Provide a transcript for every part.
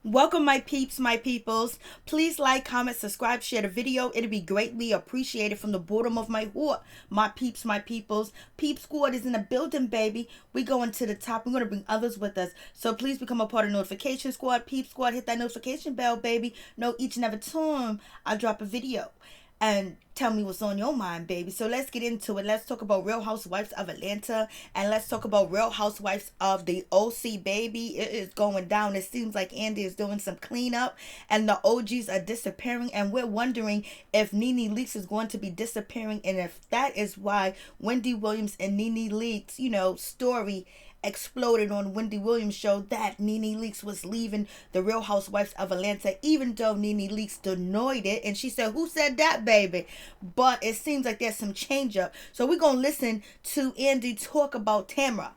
Welcome, my peeps, my peoples. Please like, comment, subscribe, share the video. It'll be greatly appreciated from the bottom of my heart. My peeps, my peoples. Peep Squad is in the building, baby. We going to the top. We're going to bring others with us. So please become a part of Notification Squad. Peep Squad, hit that notification bell, baby. Know each and every time I drop a video. And tell me what's on your mind, baby. So let's get into it. Let's talk about Real Housewives of Atlanta. And let's talk about Real Housewives of the OC, baby. It is going down. It seems like Andy is doing some cleanup. And the OGs are disappearing. And we're wondering if NeNe Leakes is going to be disappearing. And if that is why Wendy Williams and NeNe Leakes, story exploded on Wendy Williams' show that NeNe Leakes was leaving the Real Housewives of Atlanta, even though NeNe Leakes denied it. And she said, "Who said that, baby?" But it seems like there's some change up. So we're going to listen to Andy talk about Tamra.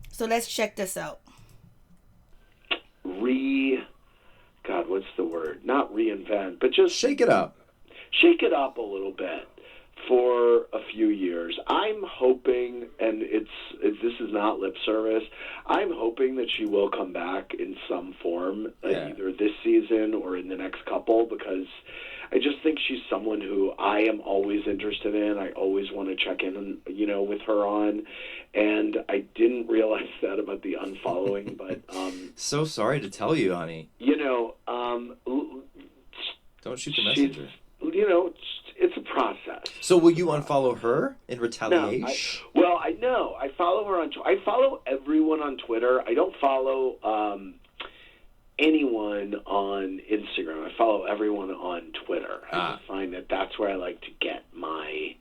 So let's check this out. What's the word? Not reinvent, but just shake it up. Shake it up a little bit for a few years. I'm hoping, and this is not lip service, I'm hoping that she will come back in some form, either this season or in the next couple, because I just think she's someone who I am always interested in. I always want to check in, with her on, and I didn't realize that about the unfollowing, but... so sorry to tell you, honey. Don't shoot the messenger. It's a process. So will you unfollow her in retaliation? I know. I follow her on. I follow everyone on Twitter. I don't follow anyone on Instagram. I follow everyone on Twitter. I just find that's where I like to get my.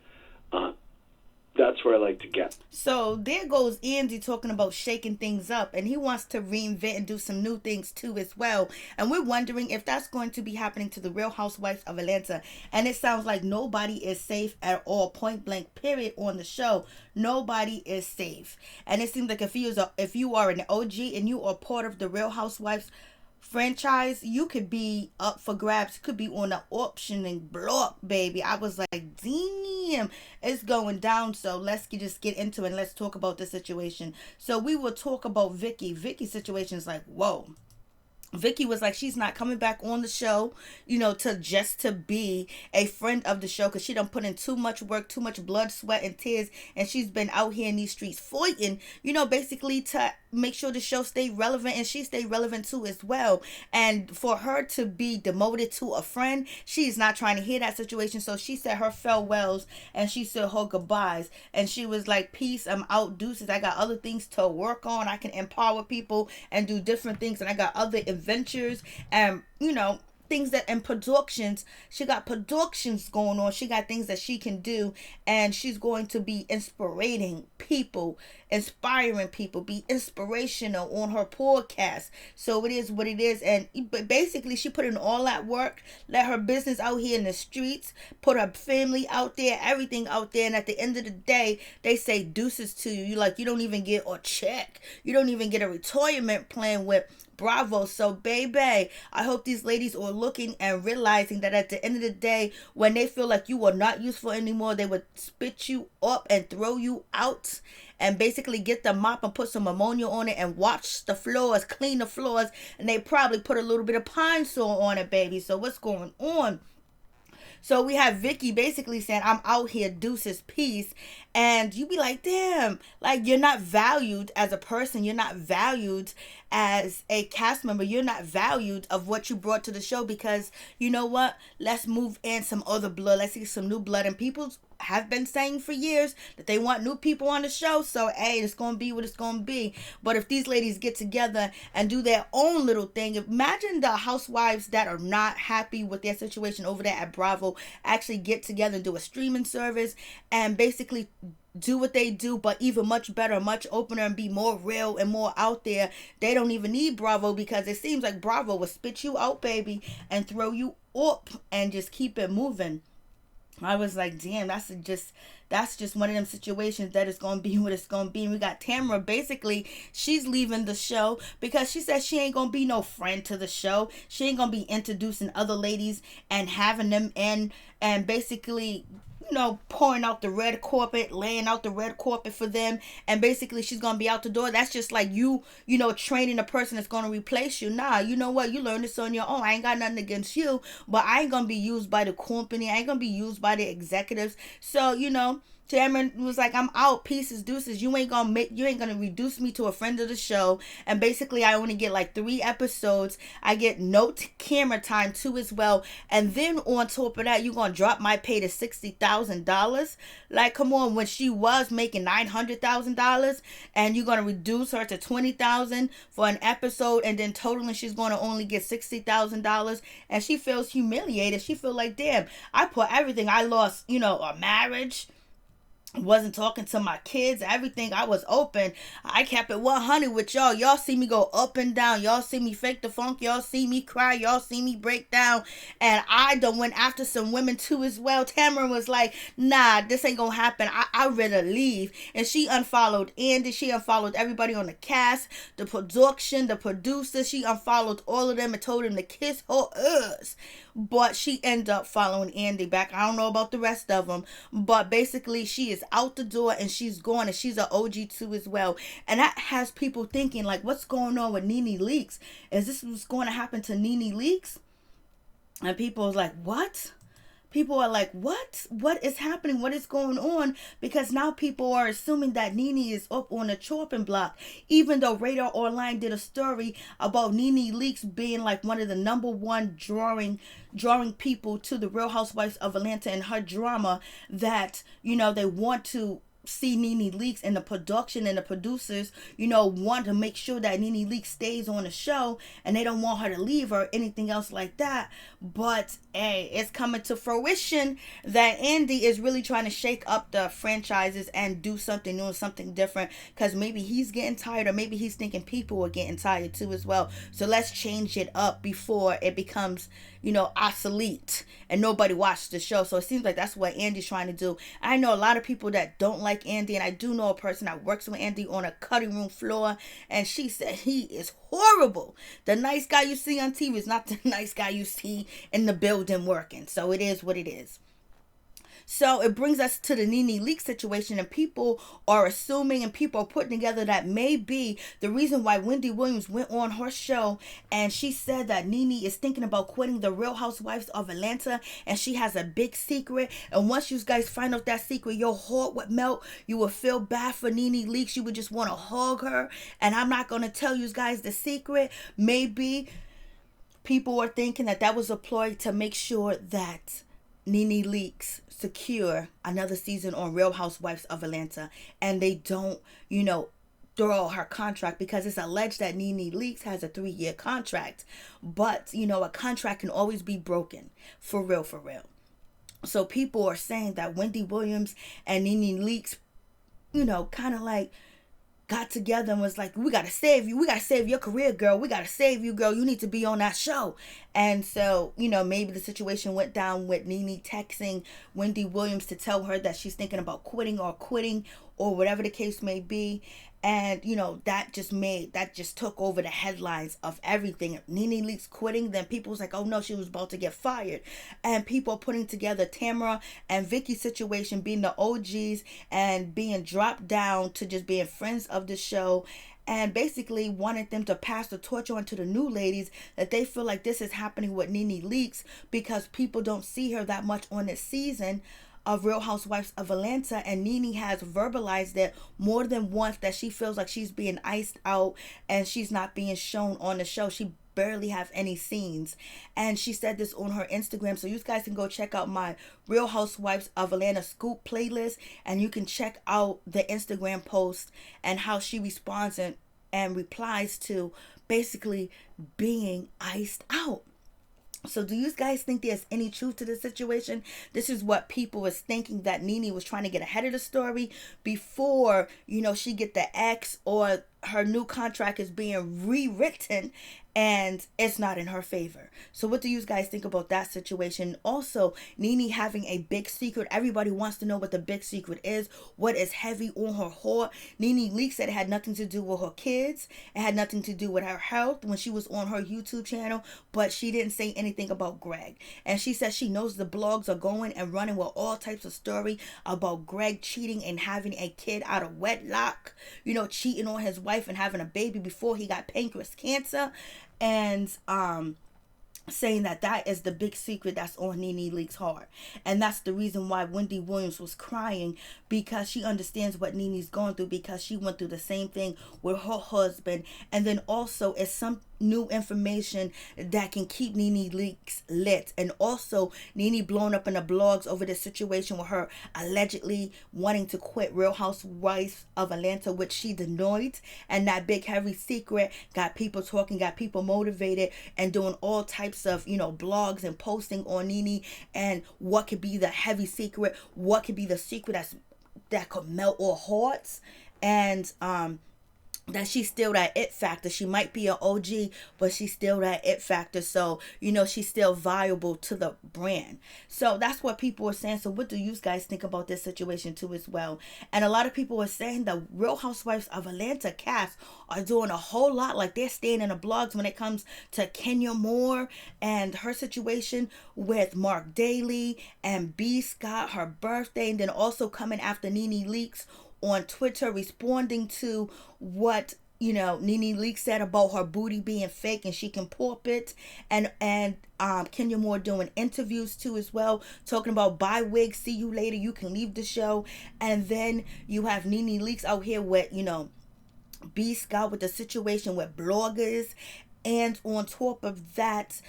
That's where I like to get. So there goes Andy talking about shaking things up, and he wants to reinvent and do some new things too as well. And we're wondering if that's going to be happening to the Real Housewives of Atlanta. And it sounds like nobody is safe at all, point blank, period, on the show. Nobody is safe. And it seems like if you are an OG and you are part of the Real Housewives franchise, you could be up for grabs. You could be on the auction and blow up, baby. I was like, damn, it's going down. So let's just get into it and let's talk about the situation. So we will talk about Vicki. Vicki's situation is like, whoa. Vicki was like, she's not coming back on the show, to be a friend of the show, because she done put in too much work, too much blood, sweat, and tears, and she's been out here in these streets fighting, basically to make sure the show stay relevant, and she stay relevant too as well. And for her to be demoted to a friend, she's not trying to hear that situation. So she said her farewells and she said her goodbyes, and she was like, peace, I'm out, deuces, I got other things to work on. I can empower people and do different things, and I got other adventures and things that in productions. She got productions going on. She got things that she can do, and she's going to be inspiring people, be inspirational on her podcast. So it is what it is. And basically she put in all that work, let her business out here in the streets, put her family out there, everything out there, and at the end of the day they say deuces to you. You don't even get a check, you don't even get a retirement plan with Bravo. So baby, I hope these ladies are looking and realizing that at the end of the day, when they feel like you are not useful anymore, they would spit you up and throw you out, and basically get the mop and put some ammonia on it and wash the floors, clean the floors, and they probably put a little bit of pine sol on it, baby. So what's going on? So we have Vicki basically saying, I'm out here, deuces, peace. And you be like, damn, you're not valued as a person. You're not valued as a cast member. You're not valued of what you brought to the show, because you know what? Let's move in some other blood. Let's see some new blood. And people have been saying for years that they want new people on the show. So, hey, it's going to be what it's going to be. But if these ladies get together and do their own little thing, imagine the housewives that are not happy with their situation over there at Bravo actually get together and do a streaming service and basically do what they do, but even much better, much opener, and be more real and more out there. They don't even need Bravo, because it seems like Bravo will spit you out, baby, and throw you up and just keep it moving. I was like, damn, that's just one of them situations that is going to be what it's going to be. And we got Tamra, basically, she's leaving the show because she says she ain't going to be no friend to the show. She ain't going to be introducing other ladies and having them in and basically, pouring out the red carpet, laying out the red carpet for them, and basically she's gonna be out the door. That's just like training a person that's gonna replace you. Nah, you know what? You learn this on your own. I ain't got nothing against you, but I ain't gonna be used by the company. I ain't gonna be used by the executives. So, Tamra was like, I'm out, pieces, deuces. You ain't gonna reduce me to a friend of the show. And basically, I only get like 3 episodes. I get no camera time too as well. And then on top of that, you gonna drop my pay to $60,000? Like, come on, when she was making $900,000, and you're gonna reduce her to $20,000 for an episode, and then totally she's gonna only get $60,000, and she feels humiliated. She feel like, damn, I put everything. I lost, a marriage. Wasn't talking to my kids, everything. I was open. I kept it 100 with y'all. Y'all see me go up and down. Y'all see me fake the funk. Y'all see me cry. Y'all see me break down. And I done went after some women too as well. Tamra was like, nah, this ain't gonna happen. I'd rather leave. And she unfollowed Andy. She unfollowed everybody on the cast, the production, the producers. She unfollowed all of them and told them to kiss her ass. But she ended up following Andy back. I don't know about the rest of them. But basically, she is out the door and she's gone. And she's an OG too as well. And that has people thinking, like, what's going on with NeNe Leakes? Is this what's going to happen to NeNe Leakes? And people was like, what? People are like, what? What is happening? What is going on? Because now people are assuming that NeNe is up on the chopping block. Even though Radar Online did a story about NeNe Leakes being like one of the #1 drawing people to the Real Housewives of Atlanta and her drama, that, they want to see NeNe Leakes, and the production and the producers, want to make sure that NeNe Leakes stays on the show, and they don't want her to leave or anything else like that. But hey, it's coming to fruition that Andy is really trying to shake up the franchises and do something new and something different, because maybe he's getting tired, or maybe he's thinking people are getting tired too as well. So let's change it up before it becomes obsolete and nobody watched the show. So it seems like that's what Andy's trying to do. I know a lot of people that don't like Andy, and I do know a person that works with Andy on a cutting room floor, and she said he is horrible. The nice guy you see on TV is not the nice guy you see in the building working. So it is what it is. So it brings us to the NeNe Leakes situation, and people are assuming and people are putting together that maybe the reason why Wendy Williams went on her show and she said that NeNe is thinking about quitting the Real Housewives of Atlanta, and she has a big secret, and once you guys find out that secret, your heart would melt. You would feel bad for NeNe Leakes. You would just want to hug her. And I'm not going to tell you guys the secret. Maybe people are thinking that was a ploy to make sure that NeNe Leakes secure another season on Real Housewives of Atlanta, and they don't, throw her contract, because it's alleged that NeNe Leakes has a 3-year contract. But, a contract can always be broken. For real, for real. So people are saying that Wendy Williams and NeNe Leakes, kind of like got together and was like, we got to save you. We got to save your career, girl. We got to save you, girl. You need to be on that show. And so, maybe the situation went down with NeNe texting Wendy Williams to tell her that she's thinking about quitting or whatever the case may be. And, that just took over the headlines of everything. If NeNe Leakes quitting, then people was like, oh no, she was about to get fired. And people are putting together Tamra and Vicki situation being the OGs and being dropped down to just being friends of the show. And basically wanted them to pass the torch on to the new ladies, that they feel like this is happening with NeNe Leakes because people don't see her that much on this season of Real Housewives of Atlanta, and NeNe has verbalized it more than once that she feels like she's being iced out and she's not being shown on the show. She barely have any scenes, and she said this on her Instagram, so you guys can go check out my Real Housewives of Atlanta scoop playlist, and you can check out the Instagram post and how she responds and replies to basically being iced out. So do you guys think there's any truth to this situation? This is what people was thinking, that NeNe was trying to get ahead of the story before, she get the ex or her new contract is being rewritten and it's not in her favor. So what do you guys think about that situation? Also, NeNe having a big secret. Everybody wants to know what the big secret is. What is heavy on her heart? NeNe Leakes said it had nothing to do with her kids. It had nothing to do with her health when she was on her YouTube channel, but she didn't say anything about Greg. And she said she knows the blogs are going and running with all types of story about Greg cheating and having a kid out of wedlock, you know, cheating on his wife and having a baby before he got pancreas cancer. And saying that that is the big secret that's on NeNe Leakes' heart. And that's the reason why Wendy Williams was crying, because she understands what NeNe's going through, because she went through the same thing with her husband. And then also it's some new information that can keep NeNe Leakes lit. And also NeNe blown up in the blogs over the situation with her allegedly wanting to quit Real Housewives of Atlanta, which she denied. And that big heavy secret got people talking, got people motivated, and doing all types of, you know, blogs and posting on NeNe and what could be the heavy secret, what could be the secret that could melt all hearts. And that she's still that it factor. She might be an OG, but she's still that it factor. So, you know, she's still viable to the brand. So that's what people are saying. So what do you guys think about this situation too as well? And a lot of people are saying the Real Housewives of Atlanta cast are doing a whole lot. Like they're staying in the blogs when it comes to Kenya Moore and her situation with Mark Daly and B. Scott, her birthday, and then also coming after NeNe Leakes on Twitter, responding to what, you know, NeNe Leakes said about her booty being fake and she can pop it. And Kenya Moore doing interviews too as well, talking about buy wig, see you later, you can leave the show. And then you have NeNe Leakes out here with, you know, B. Scott with the situation with bloggers. And on top of that,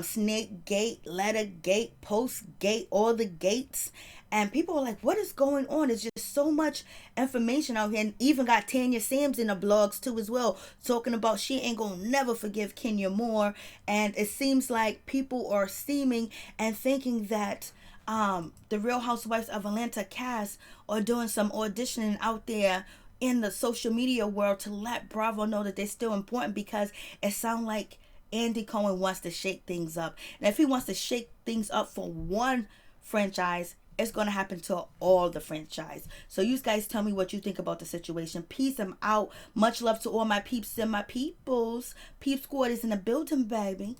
Snake Gate, Letter Gate, Post Gate, all the gates. And people are like, what is going on? There's just so much information out here. And even got Tanya Sams in the blogs too as well, talking about she ain't gonna never forgive Kenya Moore. And it seems like people are seeming and thinking that the Real Housewives of Atlanta cast are doing some auditioning out there in the social media world to let Bravo know that they're still important, because it sounds like Andy Cohen wants to shake things up. And if he wants to shake things up for one franchise, it's going to happen to all the franchise. So you guys tell me what you think about the situation. Peace, I'm out. Much love to all my peeps and my peoples. Peep Squad is in the building, baby.